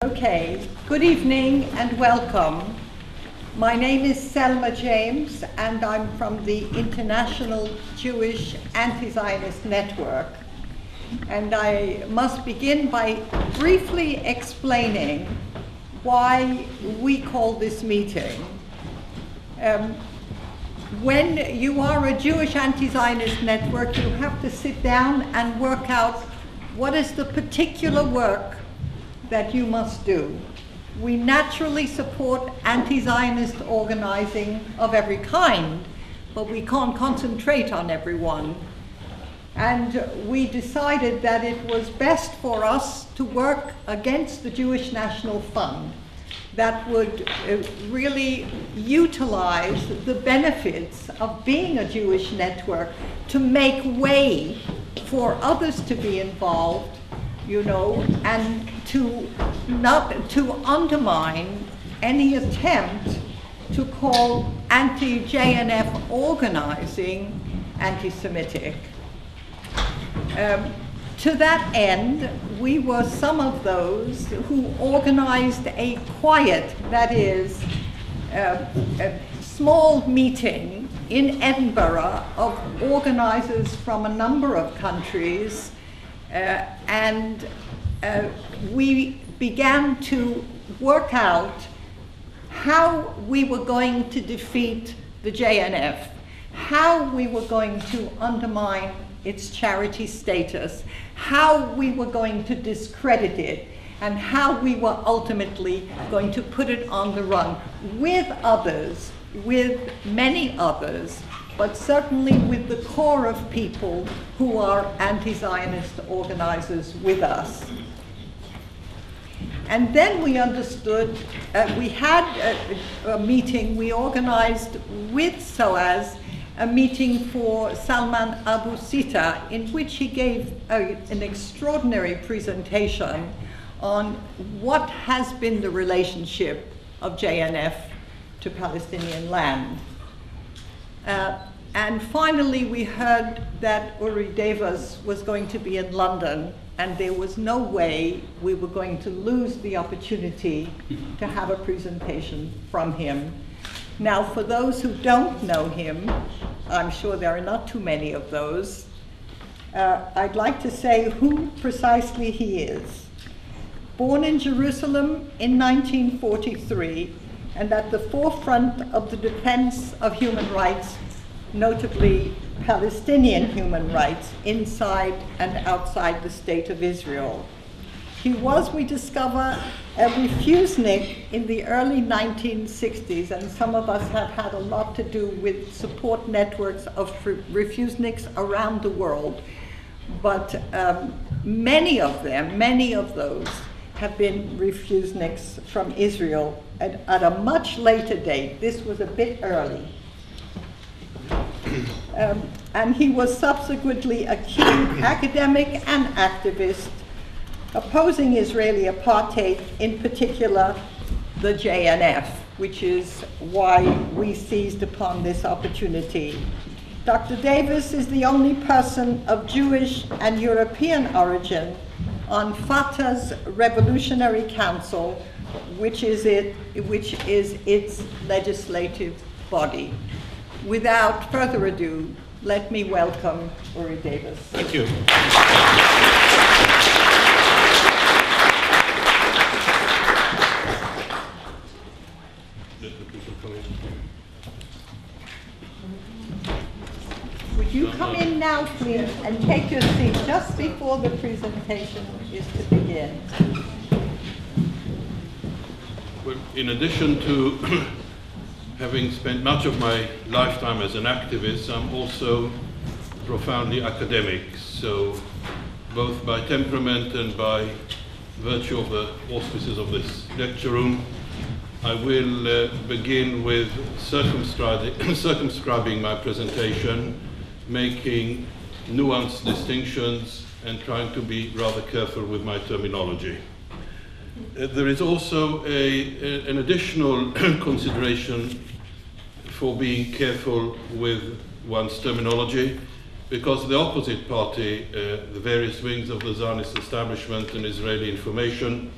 Okay, good evening and welcome. My name is Selma James and I'm from the International Jewish Anti-Zionist Network. And I must begin by briefly explaining why we call this meeting. When you are a Jewish anti-Zionist network, you have to sit down and work out what is the particular work that you must do. We naturally support anti-Zionist organizing of every kind, but we can't concentrate on everyone. And we decided that it was best for us to work against the Jewish National Fund that would really utilize the benefits of being a Jewish network to make way for others to be involved, you know, and to undermine any attempt to call anti-JNF organizing anti-Semitic. To that end, we were some of those who organized a quiet, that is, a small meeting in Edinburgh of organizers from a number of countries, and we began to work out how we were going to defeat the JNF, how we were going to undermine its charity status, how we were going to discredit it, and how we were ultimately going to put it on the run with others, with many others, but certainly with the core of people who are anti-Zionist organizers with us. And then we understood, we had a meeting, we organized with SOAS a meeting for Salman Abu Sita, in which he gave an extraordinary presentation on what has been the relationship of JNF to Palestinian land. And finally, we heard that Uri Davis was going to be in London, and there was no way we were going to lose the opportunity to have a presentation from him. Now, for those who don't know him, I'm sure there are not too many of those, I'd like to say who precisely he is. Born in Jerusalem in 1943, and at the forefront of the defense of human rights, notably Palestinian human rights, inside and outside the state of Israel. He was, we discover, a refusenik in the early 1960s, and some of us have had a lot to do with support networks of refuseniks around the world. But many of those have been refuseniks from Israel at a much later date. This was a bit early. And he was subsequently a key academic and activist opposing Israeli apartheid, in particular the JNF, which is why we seized upon this opportunity. Dr. Davis is the only person of Jewish and European origin on Fatah's Revolutionary Council, which is its legislative body. Without further ado, let me welcome Uri Davis. Thank you. Would you come in now, please, and take your seat just before the presentation is to begin? Well, in addition to having spent much of my lifetime as an activist, I'm also profoundly academic. So both by temperament and by virtue of the auspices of this lecture room, I will begin with circumscribing my presentation, making nuanced distinctions and trying to be rather careful with my terminology. There is also an additional consideration for being careful with one's terminology, because the opposite party, the various wings of the Zionist establishment and Israeli information,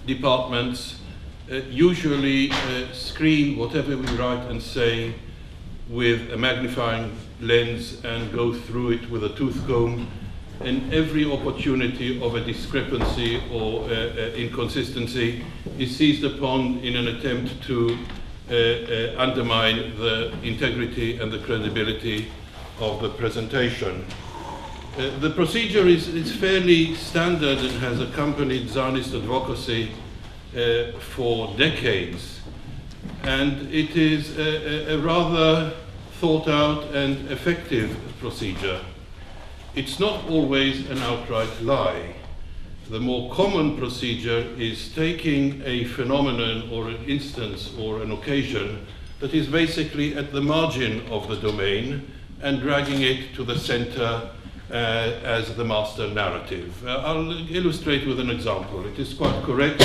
departments usually screen whatever we write and say with a magnifying lens and go through it with a tooth comb, and every opportunity of a discrepancy or inconsistency is seized upon in an attempt to undermine the integrity and the credibility of the presentation. The procedure is fairly standard and has accompanied Zionist advocacy for decades, and it is a rather thought out and effective procedure. It's not always an outright lie. The more common procedure is taking a phenomenon or an instance or an occasion that is basically at the margin of the domain and dragging it to the center as the master narrative. I'll illustrate with an example. It is quite correct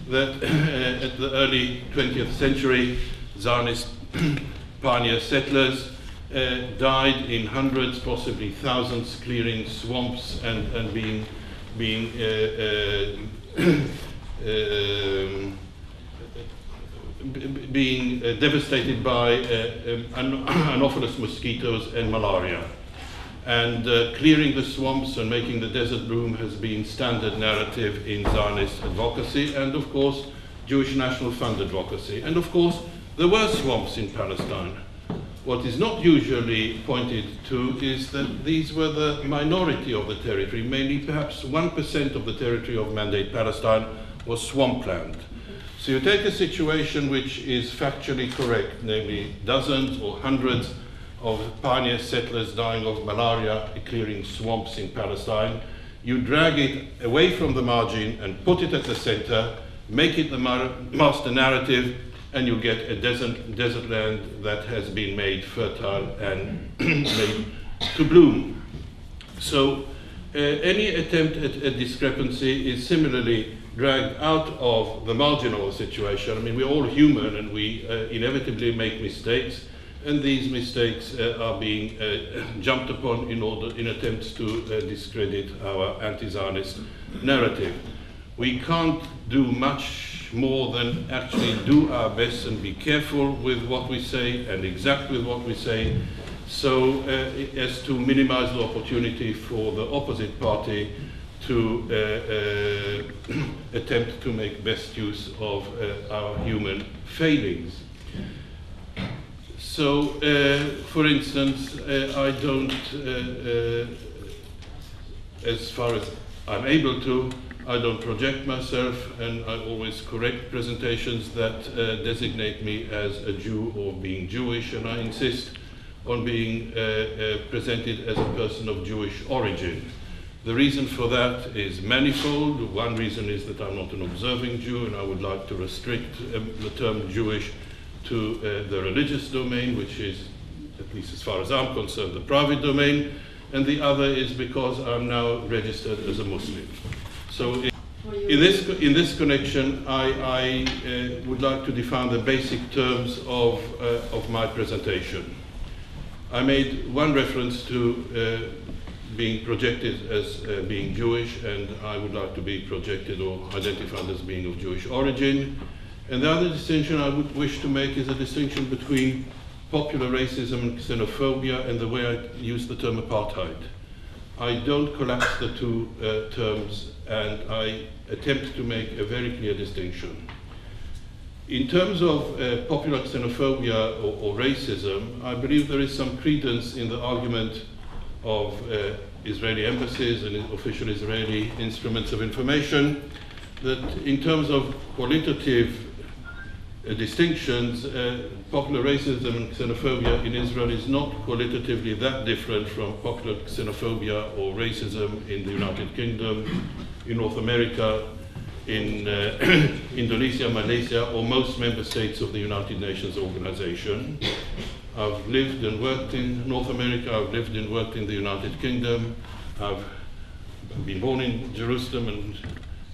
that at the early 20th century, Zionist pioneer settlers died in hundreds, possibly thousands, clearing swamps and being devastated by Anopheles mosquitoes and malaria. And clearing the swamps and making the desert bloom has been standard narrative in Zionist advocacy and, of course, Jewish National Fund advocacy. And, of course, there were swamps in Palestine. What is not usually pointed to is that these were the minority of the territory. Mainly, perhaps 1% of the territory of Mandate Palestine was swampland. So you take a situation which is factually correct, namely dozens or hundreds of pioneer settlers dying of malaria, clearing swamps in Palestine. You drag it away from the margin and put it at the center, make it the master narrative, and you get a desert land that has been made fertile and made to bloom. So any attempt at a discrepancy is similarly dragged out of the marginal situation. I mean, we're all human and we inevitably make mistakes, and these mistakes are being jumped upon in attempts to discredit our anti-Zionist narrative. We can't do much more than actually do our best and be careful with what we say and exact with what we say, so as to minimize the opportunity for the opposite party to attempt to make best use of our human failings. So, for instance, I don't, as far as I'm able to, I don't project myself, and I always correct presentations that designate me as a Jew or being Jewish, and I insist on being presented as a person of Jewish origin. The reason for that is manifold. One reason is that I'm not an observing Jew, and I would like to restrict the term Jewish to the religious domain, which is, at least as far as I'm concerned, the private domain, and the other is because I'm now registered as a Muslim. So in this connection, I would like to define the basic terms of my presentation. I made one reference to being projected as being Jewish, and I would like to be projected or identified as being of Jewish origin. And the other distinction I would wish to make is a distinction between popular racism and xenophobia and the way I use the term apartheid. I don't collapse the two terms, and I attempt to make a very clear distinction. In terms of popular xenophobia or racism, I believe there is some credence in the argument of Israeli embassies and official Israeli instruments of information that in terms of qualitative distinctions, popular racism and xenophobia in Israel is not qualitatively that different from popular xenophobia or racism in the United Kingdom, in North America, in Indonesia, Malaysia, or most member states of the United Nations organization. I've lived and worked in North America, I've lived and worked in the United Kingdom, I've been born in Jerusalem and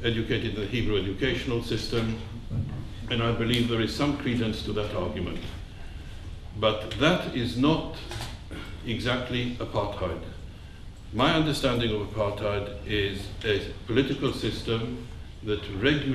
educated in the Hebrew educational system, and I believe there is some credence to that argument. But that is not exactly apartheid. My understanding of apartheid is a political system that regulates